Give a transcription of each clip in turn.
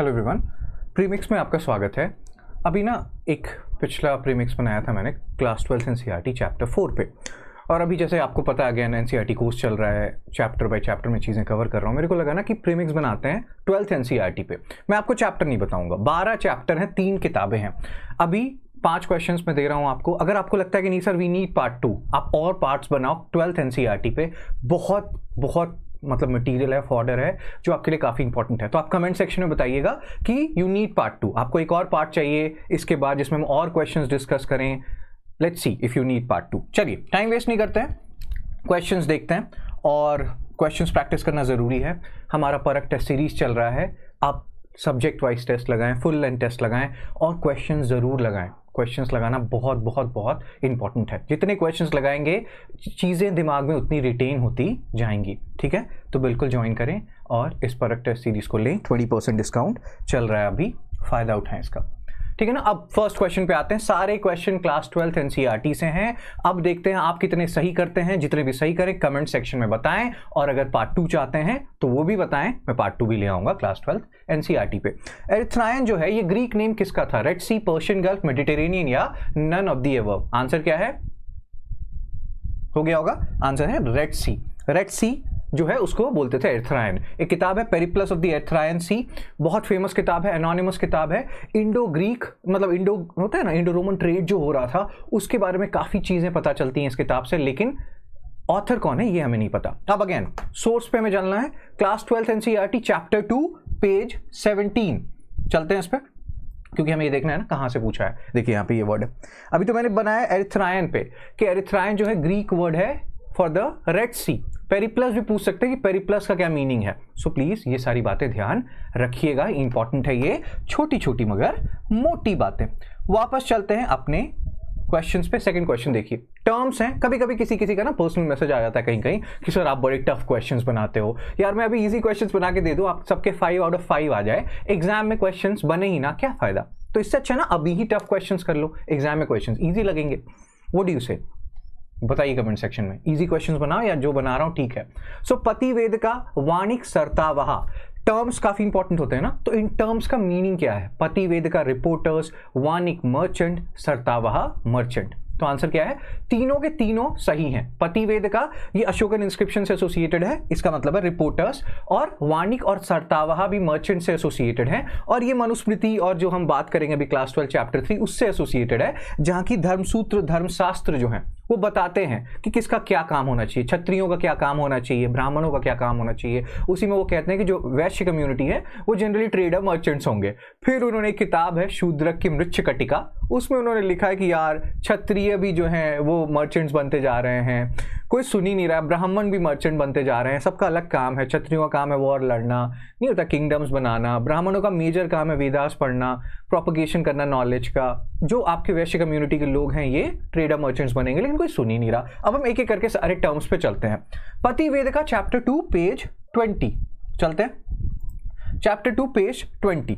Hello everyone, premix में आपका स्वागत है। अभी ना एक पिछला प्रीमिक्स बनाया था मैंने क्लास 12 एनसीईआरटी चैप्टर 4 पे, और अभी जैसे आपको पता है अगेन एनसीईआरटी कोर्स चल रहा है, चैप्टर बाय चैप्टर में चीज़ें कवर कर रहा हूँ। मेरे को लगा ना कि प्रीमिक्स बनाते हैं 12th एनसीईआरटी पे। मैं आपको चैप्टर नहीं बताऊंगा, 12 चैप्टर हैं, 3 किताबें हैं। अभी 5 क्वेश्चंस मैं दे रहा हूँ आपको। अगर आपको लगता है कि नहीं सर वी नीड पार्ट 2, आप और पार्ट्स बनाओ 12th एनसीईआरटी पे। बहुत बहुत मतलब मटेरियल है, फॉर्डर है जो आपके लिए काफ़ी इंपॉर्टेंट है। तो आप कमेंट सेक्शन में बताइएगा कि यू नीड पार्ट 2, आपको एक और पार्ट चाहिए इसके बाद जिसमें हम और क्वेश्चंस डिस्कस करें। Let's see if you need part 2। चलिए टाइम वेस्ट नहीं करते हैं, क्वेश्चंस देखते हैं, और क्वेश्चंस प्रैक्टिस करना ज़रूरी है। हमारा परख टेस्ट सीरीज चल रहा है, आप सब्जेक्ट वाइज टेस्ट लगाएं, फुल लेंथ टेस्ट लगाएं और क्वेश्चंस ज़रूर लगाएं। क्वेश्चंस लगाना बहुत बहुत बहुत इंपॉर्टेंट है। जितने क्वेश्चंस लगाएंगे चीज़ें दिमाग में उतनी रिटेन होती जाएंगी। ठीक है, तो बिल्कुल ज्वाइन करें और इस परख टेस्ट सीरीज को लें। 20% डिस्काउंट चल रहा है अभी, फ़ायदा उठाएं इसका। ठीक है ना। अब फर्स्ट क्वेश्चन पे आते हैं। सारे क्वेश्चन क्लास 12 एनसीईआरटी से हैं। अब देखते हैं आप कितने सही करते हैं। जितने भी सही करें कमेंट सेक्शन में बताएं, और अगर पार्ट 2 चाहते हैं तो वो भी बताएं, मैं पार्ट 2 भी ले आऊंगा क्लास 12 एनसीईआरटी पे। एरिथ्रायन जो है ये ग्रीक नेम किसका था? Red Sea, Persian Gulf, Mediterranean या none of the above? Answer क्या है? हो गया होगा, आंसर है रेड सी। रेड सी जो है उसको बोलते थे एरिथ्रायन। एक किताब है पेरिप्लस ऑफ द एरिथ्रायन सी, बहुत फेमस किताब है, एनोनिमस किताब है। इंडो ग्रीक मतलब इंडो होता है ना, इंडो रोमन ट्रेड जो हो रहा था उसके बारे में काफ़ी चीज़ें पता चलती हैं इस किताब से, लेकिन ऑथर कौन है ये हमें नहीं पता। अब अगेन सोर्स पे हमें चलना है। क्लास 12 एनसीईआरटी चैप्टर 2 पेज 17 चलते हैं इस पर, क्योंकि हमें ये देखना है ना कहाँ से पूछा है। देखिए यहाँ पे ये वर्ड है, अभी तो मैंने बनाया एरिथ्रायन पे कि एरिथ्रायन जो है ग्रीक वर्ड है for the Red Sea. Periplus भी पूछ सकते हैं कि पेरिप्लस का क्या मीनिंग है। सो प्लीज ये सारी बातें ध्यान रखिएगा, इंपॉर्टेंट है ये, छोटी छोटी मगर मोटी बातें। वापस चलते हैं अपने क्वेश्चंस पे। सेकंड क्वेश्चन देखिए, टर्म्स हैं। कभी कभी किसी का ना पर्सनल मैसेज आ जाता है कहीं कहीं कि सर आप बड़े टफ क्वेश्चंस बनाते हो। यार मैं अभी इजी क्वेश्चंस बना के दे दूं, आप सबके 5 आउट ऑफ 5 आ जाए, एग्जाम में क्वेश्चंस बने ही ना, क्या फायदा? तो इससे अच्छा ना अभी ही टफ क्वेश्चंस कर लो, एग्जाम में क्वेश्चंस ईजी लगेंगे। व्हाट डू यू से? बताइए कमेंट सेक्शन में, इजी क्वेश्चंस बनाओ या जो बना रहा हूं ठीक है। सो पतिवेद का वाणिक सर्तावहा, टर्म्स काफी इंपॉर्टेंट होते हैं ना, तो इन टर्म्स का मीनिंग क्या है? पतिवेद का रिपोर्टर्स, वाणिक मर्चेंट, सर्तावहा मर्चेंट। तो आंसर क्या है? तीनों के तीनों सही हैं। पतिवेद का ये अशोकन इंस्क्रिप्शन से एसोसिएटेड है, इसका मतलब है रिपोर्टर्स, और वाणिक और सर्तावहा भी मर्चेंट से एसोसिएटेड है, और ये मनुस्मृति और जो हम बात करेंगे अभी क्लास 12 चैप्टर 3 उससे एसोसिएटेड है, जहां की धर्मसूत्र धर्मशास्त्र जो है वो बताते हैं कि किसका क्या काम होना चाहिए, क्षत्रियों का क्या काम होना चाहिए, ब्राह्मणों का क्या काम होना चाहिए। उसी में वो कहते हैं कि जो वैश्य कम्युनिटी है वो जनरली ट्रेडर मर्चेंट्स होंगे। फिर उन्होंने एक किताब है शूद्रक की मृच्छकटिका, उसमें उन्होंने लिखा है कि यार क्षत्रिय भी जो है वो मर्चेंट्स बनते जा रहे हैं, कोई सुन ही नहीं रहा, ब्राह्मण भी मर्चेंट बनते जा रहे हैं, सबका अलग काम है। क्षत्रियों का काम है वॉर लड़ना, नहीं होता किंगडम्स बनाना, ब्राह्मणों का मेजर काम है वेदास पढ़ना, प्रोपगेशन करना नॉलेज का। जो आपके वैश्य कम्युनिटी के लोग हैं ये ट्रेडर मर्चेंट्स बनेंगे, लेकिन कोई सुन ही नहीं रहा। अब हम एक एक करके सारे टर्म्स पे चलते हैं। पतिवेद का चैप्टर 2 पेज 20 चलते हैं। चैप्टर 2 पेज 20,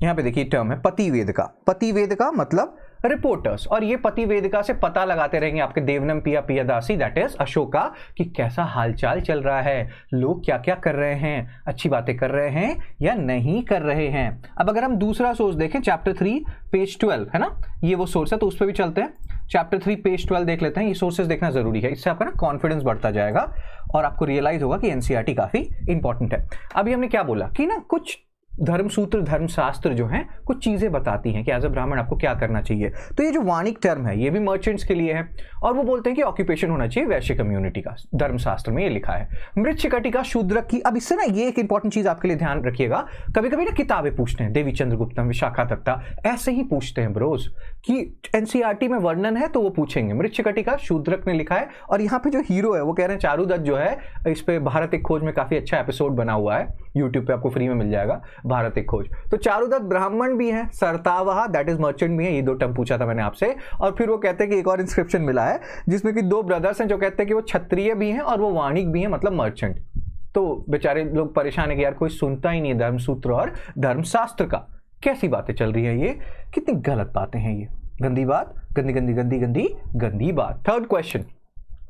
यहां पे देखिए टर्म है पतिवेद का। पतिवेद का मतलब रिपोर्टर्स, और ये पतिवेदिका से पता लगाते रहेंगे आपके देवनम पिया पियादासी दैट इज अशोका कि कैसा हालचाल चल रहा है, लोग क्या क्या कर रहे हैं, अच्छी बातें कर रहे हैं या नहीं कर रहे हैं। अब अगर हम दूसरा सोर्स देखें, चैप्टर 3 पेज 12 है ना, ये वो सोर्स है, तो उस पर भी चलते हैं। चैप्टर 3 पेज 12 देख लेते हैं। ये सोर्सेज देखना जरूरी है, इससे आपका ना कॉन्फिडेंस बढ़ता जाएगा और आपको रियलाइज होगा कि एनसीईआरटी काफी इंपॉर्टेंट है। अभी हमने क्या बोला कि ना कुछ धर्मसूत्र धर्मशास्त्र जो हैं कुछ चीजें बताती हैं कि एज अ ब्राह्मण आपको क्या करना चाहिए। तो ये जो वाणिक टर्म है ये भी मर्चेंट्स के लिए है, और वो बोलते हैं कि ऑक्यूपेशन होना चाहिए वैश्य कम्युनिटी का, धर्मशास्त्र में ये लिखा है। मृच्छकटिका शूद्रक की, अब इससे ना ये एक इंपॉर्टेंट चीज आपके लिए ध्यान रखिएगा, कभी कभी ना किताबें पूछते हैं, देवी चंद्रगुप्तम, विशाखा दत्ता, ऐसे ही पूछते हैं ब्रोज कि एनसीईआरटी में वर्णन है तो वो पूछेंगे। मृच्छकटिका शूद्रक ने लिखा है, और यहाँ पे जो हीरो है वो कह रहे हैं चारुदत्त जो है, इस पे भारत एक खोज में काफी अच्छा एपिसोड बना हुआ है, यूट्यूब पे आपको फ्री में मिल जाएगा, भारत एक खोज। तो चारुदत्त ब्राह्मण भी है, सर्तावहा दैट इज मर्चेंट भी है। ये 2 टर्म पूछा था मैंने आपसे। और फिर वो कहते हैं कि एक और इंस्क्रिप्शन मिला है जिसमें कि 2 ब्रदर्स हैं जो कहते हैं कि वो क्षत्रिय भी हैं और वो वाणिक भी हैं, मतलब मर्चेंट। तो बेचारे लोग परेशान है कि यार कोई सुनता ही नहीं है धर्मसूत्र और धर्मशास्त्र का, कैसी बातें चल रही है ये, कितनी गलत बातें हैं ये, गंदी बात, गंदी गंदी गंदी गंदी गंदी बात। Third question,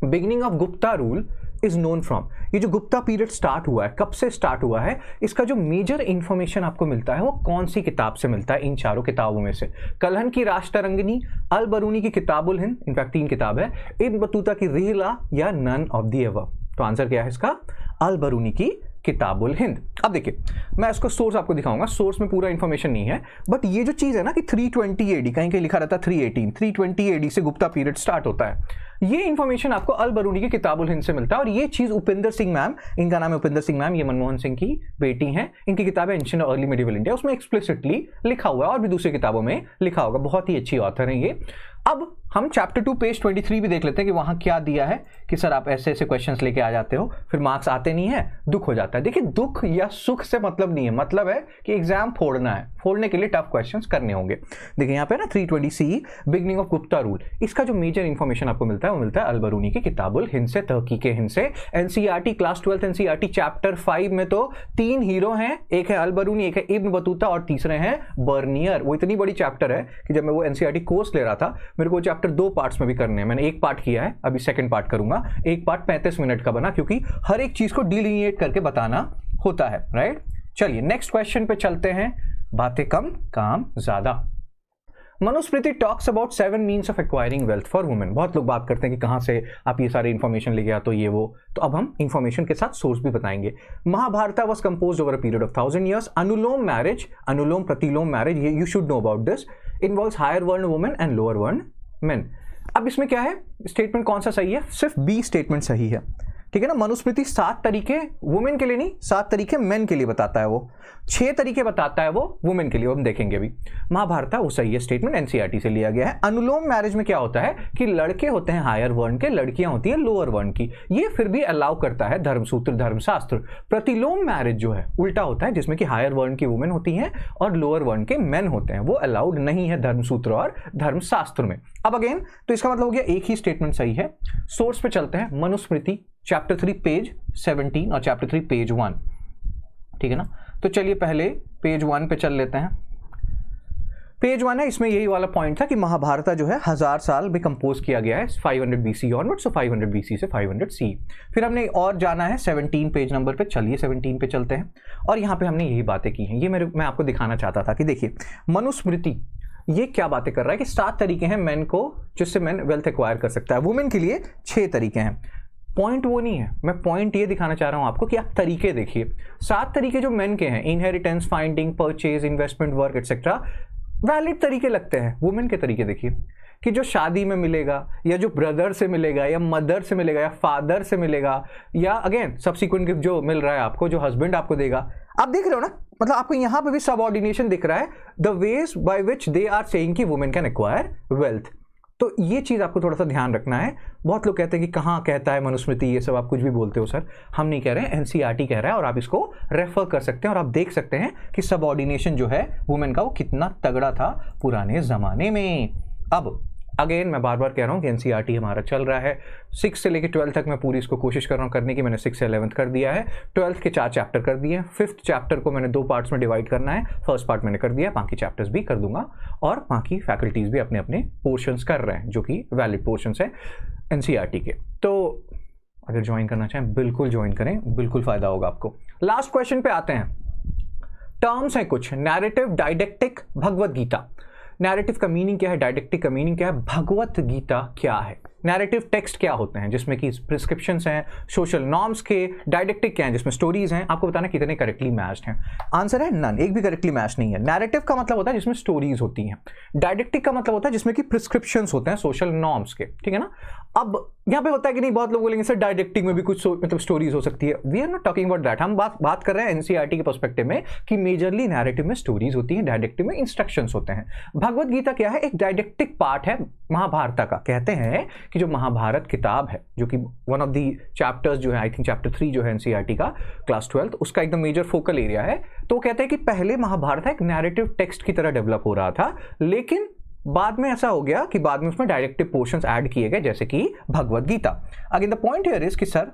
beginning of Gupta rule is known from, ये जो गुप्ता पीरियड स्टार्ट हुआ है, कब से स्टार्ट हुआ है, इसका जो मेजर इंफॉर्मेशन आपको मिलता है वो कौन सी किताब से मिलता है? इन चारों किताबों में से कलहन की राष्ट्ररंगिनी, अल बरूनी की किताबुल हिंद, इनफैक्ट 3 किताब है, इब्न बतूता की रिहला, या नन ऑफ द अबव। तो आंसर क्या है इसका? अल बरूनी की किताबुल हिंद। अब देखिए मैं इसको सोर्स आपको दिखाऊंगा, सोर्स में पूरा इंफॉर्मेशन नहीं है, बट ये जो चीज है ना कि 320 AD, कहीं कहीं लिखा रहता है 320 AD से गुप्ता पीरियड स्टार्ट होता है, ये इंफॉर्मेशन आपको अल बरूनी की किताबुल हिंद से मिलता है। और ये चीज उपिंदर सिंह मैम, इनका नाम है उपिंदर सिंह मैम, ये मनमोहन सिंह की बेटी हैं, इनकी किताब है एंशिएंट अर्ली मिडिवल इंडिया, उसमें एक्सप्लिसिटली लिखा हुआ है और भी दूसरी किताबों में लिखा होगा। बहुत ही अच्छी ऑथर है ये। अब हम चैप्टर 2 पेज 23 भी देख लेते हैं कि वहां क्या दिया है कि सर आप ऐसे ऐसे क्वेश्चंस लेके आ जाते हो, फिर मार्क्स आते नहीं है, दुख हो जाता है। देखिए दुख या सुख से मतलब नहीं है, मतलब है कि एग्जाम फोड़ना है, फोड़ने के लिए टफ क्वेश्चंस करने होंगे। देखिए यहाँ पे ना 320C beginning of Gupta rule, इसका जो मेजर इंफॉर्मेशन आपको मिलता है वो मिलता है अल बरूनी की किताबुल हिंद से, तहकीक हिंद से। एनसीईआरटी क्लास 12 एनसीईआरटी चैप्टर 5 में तो 3 हीरो हैं, एक है अल बरूनी, एक है इब्न बतूता और तीसरे हैं बर्नियर। वो इतनी बड़ी चैप्टर है कि जब मैं वो एनसीईआरटी कोर्स ले रहा था मेरे को चैप्टर 2 पार्ट्स में भी करने हैं। मैंने एक पार्ट किया है, अभी सेकंड पार्ट करूंगा। एक पार्ट 35 मिनट का बना, क्योंकि हर एक चीज को डिलिनिएट करके बताना होता है, राइट। चलिए नेक्स्ट क्वेश्चन पे चलते हैं। बातें कम काम ज्यादा। Manusmriti talks about 7 means of acquiring wealth for women. बहुत लोग बात करते हैं कि कहां से आप ये सारे इंफॉर्मेशन लेके आते हो, ये वो, तो अब हम इंफॉर्मेशन के साथ सोर्स भी बताएंगे। Mahabharata was composed over a period of 1000 years। अनुलोम मैरिज, अनुलोम प्रतिलोम मैरिज, ये you should know about this, involves higher varna women and lower varna men. अब इसमें क्या है, स्टेटमेंट कौन सा सही है? सिर्फ बी स्टेटमेंट सही है, ठीक है ना। मनुस्मृति 7 तरीके वुमेन के लिए नहीं, 7 तरीके मेन के लिए बताता है, वो 6 तरीके बताता है वो वुमेन के लिए, हम देखेंगे अभी। महाभारत वो सही है स्टेटमेंट, एनसीईआरटी से लिया गया है। अनुलोम मैरिज में क्या होता है कि लड़के होते हैं हायर वर्ण के, लड़कियां होती है लोअर वर्ण की, ये फिर भी अलाउ करता है धर्मसूत्र धर्मशास्त्र। प्रतिलोम मैरिज जो है उल्टा होता है, जिसमें कि हायर वर्ण की वुमेन होती हैं और लोअर वर्ण के मेन होते हैं, वो अलाउड नहीं है धर्मसूत्र और धर्मशास्त्र में। अब अगेन तो इसका मतलब हो गया एक ही स्टेटमेंट सही है। सोर्स पे चलते हैं, मनुस्मृति चैप्टर 3 पेज 17 और चैप्टर 3 पेज 1, ठीक है ना। तो चलिए पहले पेज 1 पे चल लेते हैं। पेज 1 है, इसमें यही वाला पॉइंट था कि महाभारत जो है 1000 साल में कंपोज किया गया है, 500 BC ऑनवर्ड्स, 500 BC से 500 CE। फिर हमने और जाना है 17 पेज नंबर पे, चलिए 17 पे चलते हैं। और यहाँ पे हमने यही बातें की हैं, ये मैं आपको दिखाना चाहता था कि देखिए मनुस्मृति ये क्या बातें कर रहा है कि 7 तरीके हैं मेन को, जिससे मेन वेल्थ एक्वायर कर सकता है। वुमेन के लिए 6 तरीके हैं। पॉइंट वो नहीं है, मैं पॉइंट ये दिखाना चाह रहा हूं आपको कि आप तरीके देखिए। 7 तरीके जो मेन के हैं, inheritance, finding, purchase, investment, work etcetera, valid तरीके लगते हैं। वुमेन के तरीके देखिए कि जो शादी में मिलेगा, या जो ब्रदर से मिलेगा, या मदर से मिलेगा, या फादर से मिलेगा, या अगेन सब्सिक्वेंट गिफ्ट जो मिल रहा है आपको, जो हस्बैंड आपको देगा। आप देख रहे हो ना, मतलब आपको यहां पे भी सबऑर्डिनेशन दिख रहा है, the ways by which they are saying कि वुमेन कैन एक्वायर वेल्थ। तो ये चीज आपको थोड़ा सा ध्यान रखना है। बहुत लोग कहते हैं कि कहाँ कहता है मनुस्मृति, ये सब आप कुछ भी बोलते हो सर, हम नहीं कह रहे हैं, एनसीईआरटी कह रहा है, और आप इसको रेफर कर सकते हैं और आप देख सकते हैं कि सबऑर्डिनेशन जो है वुमेन का वो कितना तगड़ा था पुराने जमाने में। अब अगेन मैं बार बार कह रहा हूँ कि एनसीईआरटी हमारा चल रहा है 6 से लेकर 12 तक, मैं पूरी इसको कोशिश कर रहा हूँ करने की। मैंने 6 से 11th कर दिया है, 12th के 4 चैप्टर कर दिए हैं, 5th चैप्टर को मैंने 2 पार्ट्स में डिवाइड करना है। फर्स्ट पार्ट मैंने कर दिया, बाकी चैप्टर्स भी कर दूंगा, और बाकी फैकल्टीज भी अपने अपने पोर्शंस कर रहे हैं जो कि वैलिड पोर्शंस है एनसीईआरटी के। तो अगर ज्वाइन करना चाहें बिल्कुल ज्वाइन करें, बिल्कुल फायदा होगा आपको। लास्ट क्वेश्चन पे आते हैं। टर्म्स हैं कुछ, नैरेटिव, डायडेक्टिक, भगवत गीता। नैरेटिव का मीनिंग क्या है, डायडेक्टिक का मीनिंग क्या है, भगवत गीता क्या है। नैरेटिव टेक्स्ट क्या होते हैं, जिसमें कि प्रिस्क्रिप्शंस हैं सोशल नॉर्म्स के। डायडेक्टिक क्या है, जिसमें स्टोरीज हैं। आपको बताना कितने करेक्टली मैच्ड हैं। आंसर है नन, एक भी करेक्टली मैच नहीं है। नैरेटिव का मतलब होता है जिसमें स्टोरीज होती हैं, डायडेक्टिक का मतलब होता है जिसमें कि प्रिस्क्रिप्शंस होते हैं सोशल नॉर्म्स के, ठीक है ना। अब यहाँ पे होता है कि नहीं, बहुत लोग बोलेंगे सर डायडेक्टिक में भी कुछ मतलब स्टोरीज हो सकती है। We are not talking about that, हम बात कर रहे हैं एनसीईआरटी के पर्सपेक्टिव में कि मेजरली नैरेटिव में स्टोरीज होती हैं, डायडेक्टिव में इंस्ट्रक्शंस होते हैं। भगवत गीता क्या है, एक डायडेक्टिक पार्ट है महाभारत का। कहते हैं कि जो महाभारत किताब है, जो कि वन ऑफ दी चैप्टर्स जो है, आई थिंक चैप्टर 3 जो है एनसीईआरटी का क्लास 12, उसका एकदम मेजर फोकल एरिया है। तो कहते हैं कि पहले महाभारत एक नैरेटिव टेक्स्ट की तरह डेवलप हो रहा था, लेकिन बाद में ऐसा हो गया कि बाद में उसमें डायरेक्टिव पोर्शंस ऐड किए गए, जैसे कि Bhagavad Gita. Again the point here is कि सर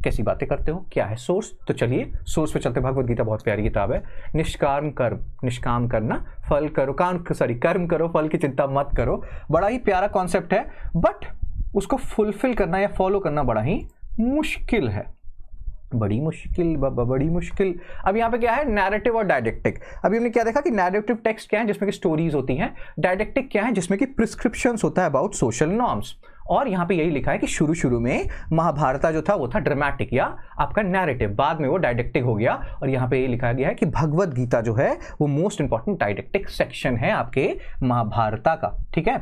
कैसी बातें करते हो, क्या है सोर्स। तो चलिए सोर्स पे चलते। भगवत गीता बहुत प्यारी किताब है। निष्काम कर्म, निष्काम करना, फल करो, कर्म करो, फल की चिंता मत करो। बड़ा ही प्यारा कॉन्सेप्ट है, बट उसको फुलफिल करना या फॉलो करना बड़ा ही मुश्किल है, बड़ी मुश्किल बड़ी मुश्किल। अब यहाँ पे क्या है, नैरेटिव और डायडेक्टिक। अभी हमने क्या देखा कि नैरेटिव टेक्स्ट क्या है, जिसमें कि स्टोरीज होती हैं। डायडेक्टिक क्या है, जिसमें कि प्रिस्क्रिप्शंस होता है अबाउट सोशल नॉर्म्स। और यहाँ पे यही लिखा है कि शुरू शुरू में महाभारत जो था वो था ड्रामेटिक या आपका नैरेटिव, बाद में वो डायडेक्टिक हो गया। और यहाँ पे ये लिखा गया है कि भगवद गीता जो है वो मोस्ट इंपॉर्टेंट डायडेक्टिक सेक्शन है आपके महाभारत का। ठीक है,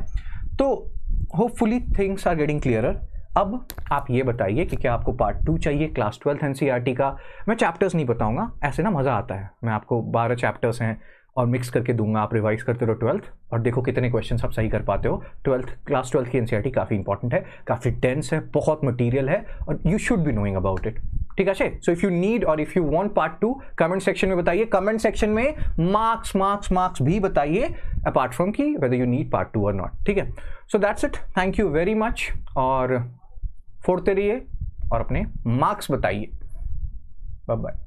तो hopefully things are getting clearer. अब आप ये बताइए कि क्या आपको पार्ट 2 चाहिए क्लास 12th एनसीईआरटी का। मैं चैप्टर्स नहीं बताऊंगा, ऐसे ना मज़ा आता है। मैं आपको 12 चैप्टर्स हैं और मिक्स करके दूंगा, आप रिवाइज करते रहो 12th और देखो कितने क्वेश्चन आप सही कर पाते हो। क्लास 12th की एनसीईआरटी काफ़ी इंपॉर्टेंट है, काफ़ी डेंस है, बहुत मटीरियल है और you should be knowing about it. ठीक है, सो इफ यू नीड और if you want part 2 comment section में बताइए। कमेंट सेक्शन में मार्क्स भी बताइए अपार्ट फ्रॉम की वेदर यू नीड पार्ट 2 और नॉट। ठीक है, so that's it, thank you very much और फोड़ते रहिए और अपने मार्क्स बताइए। Bye bye.